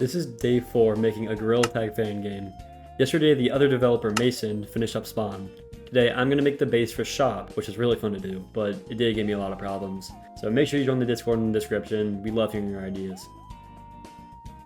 This is day 4 making a gorillatag Fangame. Yesterday the other developer Mason finished up Spawn. Today I'm going to make the base for Shop, which is really fun to do, but it did give me a lot of problems. So make sure you join the Discord in the description, we love hearing your ideas.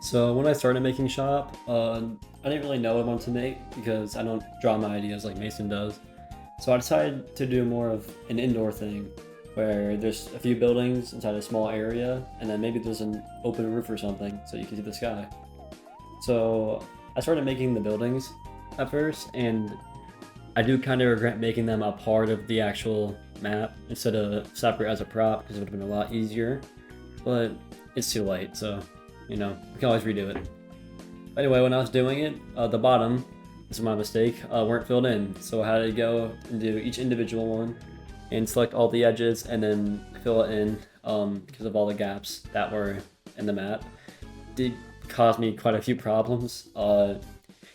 So when I started making Shop, I didn't really know what I wanted to make because I don't draw my ideas like Mason does. So I decided to do more of an indoor thing, where there's a few buildings inside a small area, and then maybe there's an open roof or something so you can see the sky. So I started making the buildings at first, and I do kind of regret making them a part of the actual map instead of separate as a prop, because it would have been a lot easier, but it's too late, so you know, we can always redo it. Anyway, when I was doing it, the bottom, this is my mistake, weren't filled in, so I had to go and do each individual one and select all the edges and then fill it in because of all the gaps that were in the map. It did cause me quite a few problems.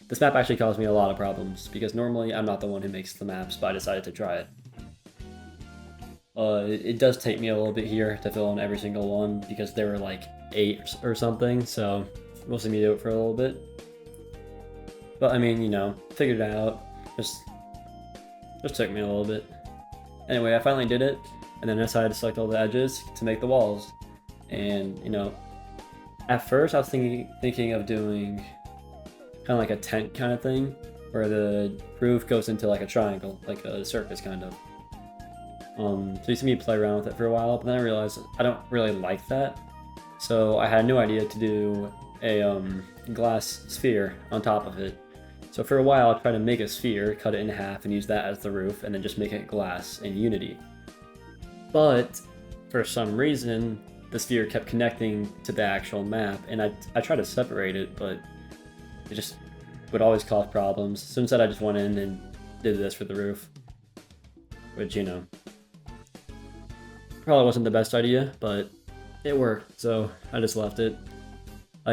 This map actually caused me a lot of problems because normally I'm not the one who makes the maps, but I decided to try it. It does take me a little bit here to fill in every single one because there were like 8 or something, so we'll see me do it for a little bit. But I mean, you know, figured it out. Just took me a little bit. Anyway, I finally did it, and then I decided to select all the edges to make the walls. And, you know, at first I was thinking of doing kind of like a tent kind of thing, where the roof goes into like a triangle, like a circus kind of. So you see me play around with it for a while, but then I realized I don't really like that. So I had a new idea to do a glass sphere on top of it. So for a while, I tried to make a sphere, cut it in half, and use that as the roof, and then just make it glass in Unity. But for some reason, the sphere kept connecting to the actual map, and I tried to separate it, but it just would always cause problems. So instead, I just went in and did this for the roof, which, you know, probably wasn't the best idea, but it worked, so I just left it.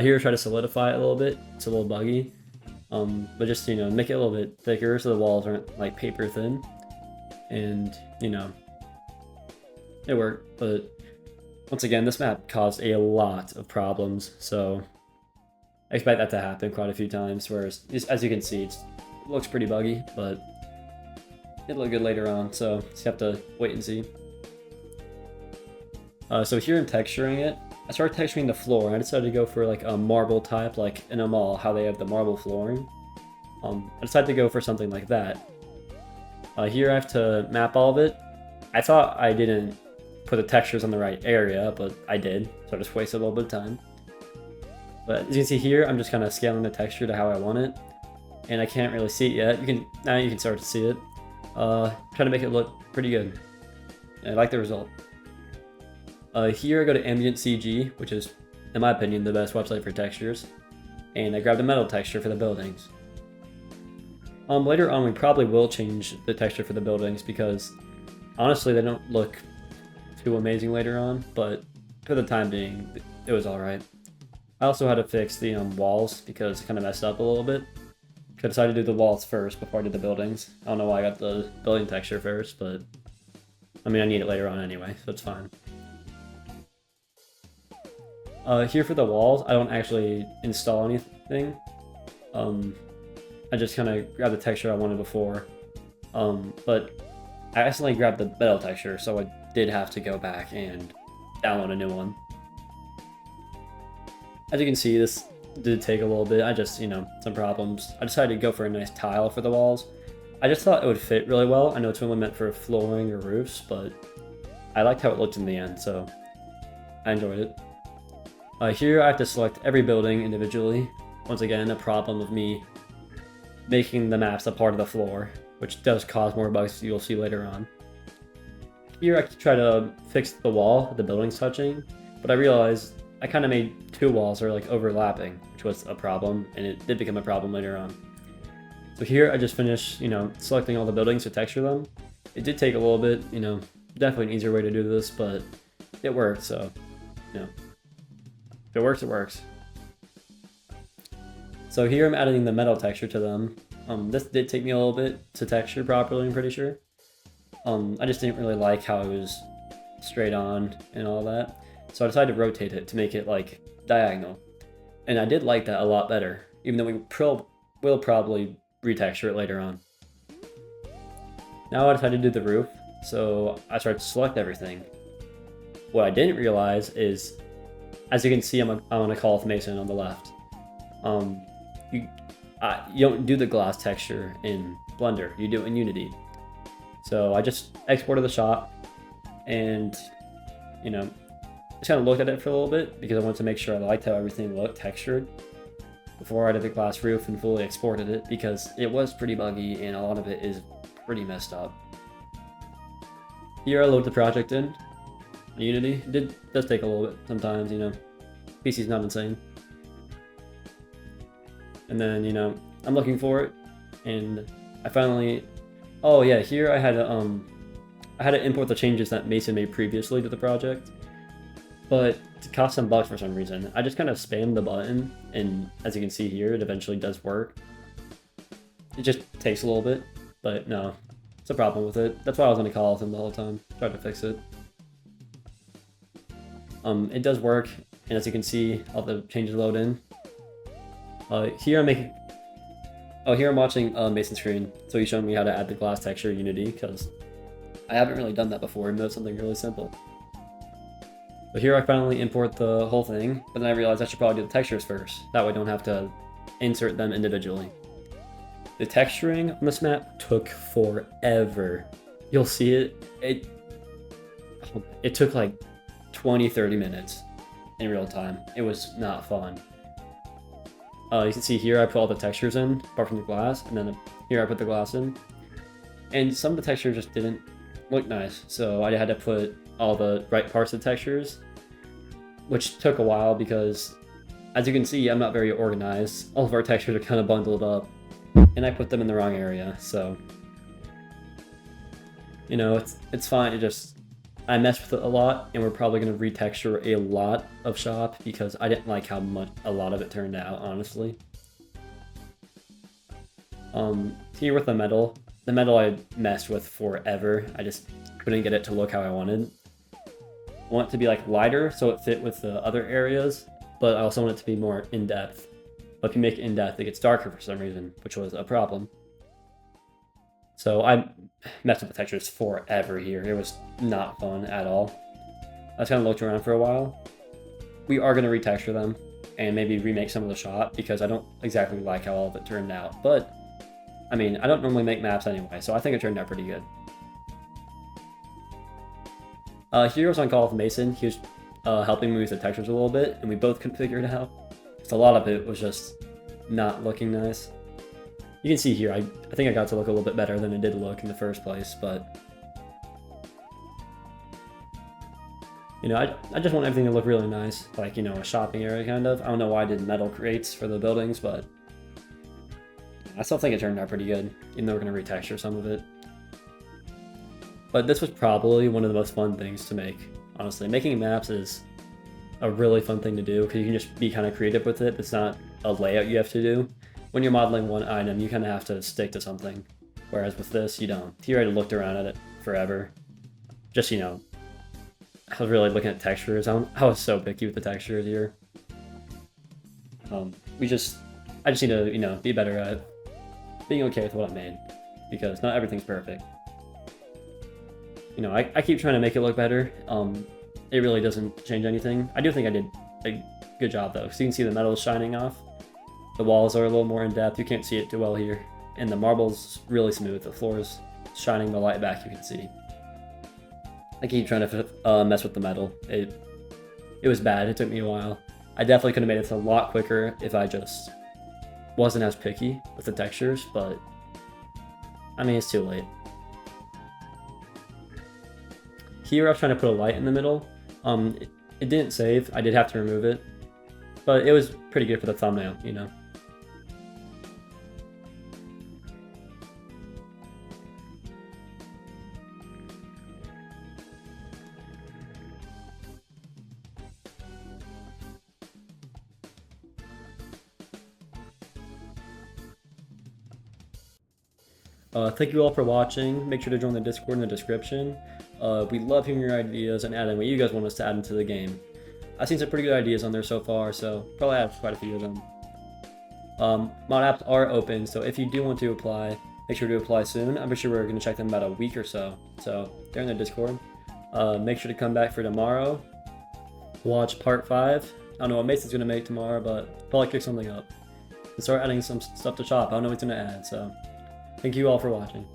Here, I try to solidify it a little bit. It's a little buggy. But just, you know, make it a little bit thicker so the walls aren't like paper thin, and you know, it worked. But once again, this map caused a lot of problems, so I expect that to happen quite a few times, whereas as you can see, it looks pretty buggy, but it'll look good later on, so just have to wait and see. So here I'm texturing it. I started texturing the floor, and I decided to go for like a marble type, like in a mall, how they have the marble flooring. I decided to go for something like that. Here I have to map all of it. I thought I didn't put the textures on the right area, but I did, so I just wasted a little bit of time. But as you can see here, I'm just kind of scaling the texture to how I want it, and I can't really see it yet. Now you can start to see it. Trying to make it look pretty good. I like the result. Here I go to Ambient CG, which is, in my opinion, the best website for textures, and I grabbed a metal texture for the buildings. Later on we probably will change the texture for the buildings because honestly they don't look too amazing later on, but for the time being it was alright. I also had to fix the walls because it kind of messed up a little bit. I decided to do the walls first before I did the buildings. I don't know why I got the building texture first, but I mean I need it later on anyway, so it's fine. Here for the walls, I don't actually install anything. I just kind of grabbed the texture I wanted before. But I accidentally grabbed the metal texture, so I did have to go back and download a new one. As you can see, this did take a little bit. I just, you know, some problems. I decided to go for a nice tile for the walls. I just thought it would fit really well. I know it's only meant for flooring or roofs, but I liked how it looked in the end, so I enjoyed it. Here I have to select every building individually. Once again, a problem of me making the maps a part of the floor, which does cause more bugs you'll see later on. Here I try to fix the wall the building's touching, but I realized I kind of made 2 walls that are like overlapping, which was a problem, and it did become a problem later on. So here I just finished, you know, selecting all the buildings to texture them. It did take a little bit, you know, definitely an easier way to do this, but it worked, so, you know. If it works, it works. So here I'm adding the metal texture to them. This did take me a little bit to texture properly, I'm pretty sure. I just didn't really like how it was straight on and all that. So I decided to rotate it to make it like diagonal. And I did like that a lot better, even though we will probably retexture it later on. Now I decided to do the roof, so I started to select everything. What I didn't realize is, as you can see, I'm on a call with Mason on the left. You don't do the glass texture in Blender, you do it in Unity. So I just exported the shot and, just kind of looked at it for a little bit because I wanted to make sure I liked how everything looked textured before I did the glass roof and fully exported it, because it was pretty buggy and a lot of it is pretty messed up. Here I load the project in Unity. It does take a little bit sometimes, PC's not insane. And then, I'm looking for it, and I finally, oh yeah, here I had to import the changes that Mason made previously to the project, but it caused some bugs for some reason. I just kind of spammed the button, and as you can see here, it eventually does work. It just takes a little bit, but no, it's a problem with it. That's why I was on a call with him the whole time, tried to fix it. It does work, and as you can see, all the changes load in. Here I'm watching Mason's screen, so he's showing me how to add the glass texture in Unity, because I haven't really done that before, and that's something really simple. So here I finally import the whole thing, but then I realized I should probably do the textures first. That way I don't have to insert them individually. The texturing on this map took forever. You'll see it took like 20-30 minutes in real time. It was not fun. You can see here I put all the textures in, apart from the glass, and then here I put the glass in. And some of the textures just didn't look nice, so I had to put all the right parts of the textures, which took a while because, as you can see, I'm not very organized. All of our textures are kind of bundled up, and I put them in the wrong area, so it's fine. I messed with it a lot, and we're probably going to retexture a lot of shop because I didn't like how much a lot of it turned out, honestly. Here with the metal I messed with forever. I just couldn't get it to look how I wanted. I want it to be like lighter so it fit with the other areas, but I also want it to be more in-depth. But if you make it in-depth, it gets darker for some reason, which was a problem. So I messed with the textures forever here. It was not fun at all. I just kind of looked around for a while. We are going to retexture them and maybe remake some of the shot because I don't exactly like how all of it turned out. But, I mean, I don't normally make maps anyway, so I think it turned out pretty good. Here I was on call with Mason. He was helping me with the textures a little bit, and we both couldn't figure it out. So a lot of it was just not looking nice. You can see here, I think I got to look a little bit better than it did look in the first place, but I just want everything to look really nice, like, a shopping area kind of. I don't know why I did metal crates for the buildings, but I still think it turned out pretty good, even though we're going to retexture some of it. But this was probably one of the most fun things to make, honestly. Making maps is a really fun thing to do because you can just be kind of creative with it. It's not a layout you have to do. When you're modeling one item, you kind of have to stick to something, whereas with this, you don't. Here I looked around at it forever. Just, I was really looking at textures. I was so picky with the textures here. I just need to, be better at being okay with what I made, because not everything's perfect. I keep trying to make it look better. It really doesn't change anything. I do think I did a good job though, because you can see the metal is shining off. The walls are a little more in depth. You can't see it too well here. And the marble's really smooth. The floor is shining the light back, you can see. I keep trying to mess with the metal. It was bad. It took me a while. I definitely could have made it a lot quicker if I just wasn't as picky with the textures, but I mean, it's too late. Here I was trying to put a light in the middle. It didn't save. I did have to remove it, but it was pretty good for the thumbnail, Thank you all for watching. Make sure to join the Discord in the description. We love hearing your ideas and adding what you guys want us to add into the game. I've seen some pretty good ideas on there so far, so probably have quite a few of them. Mod apps are open, so if you do want to apply, make sure to apply soon. I'm pretty sure we're going to check them about a week or so. So they're in the Discord. Make sure to come back for tomorrow. Watch part 5. I don't know what Mason's going to make tomorrow, but probably kick something up. And start adding some stuff to shop. I don't know what he's going to add, so thank you all for watching.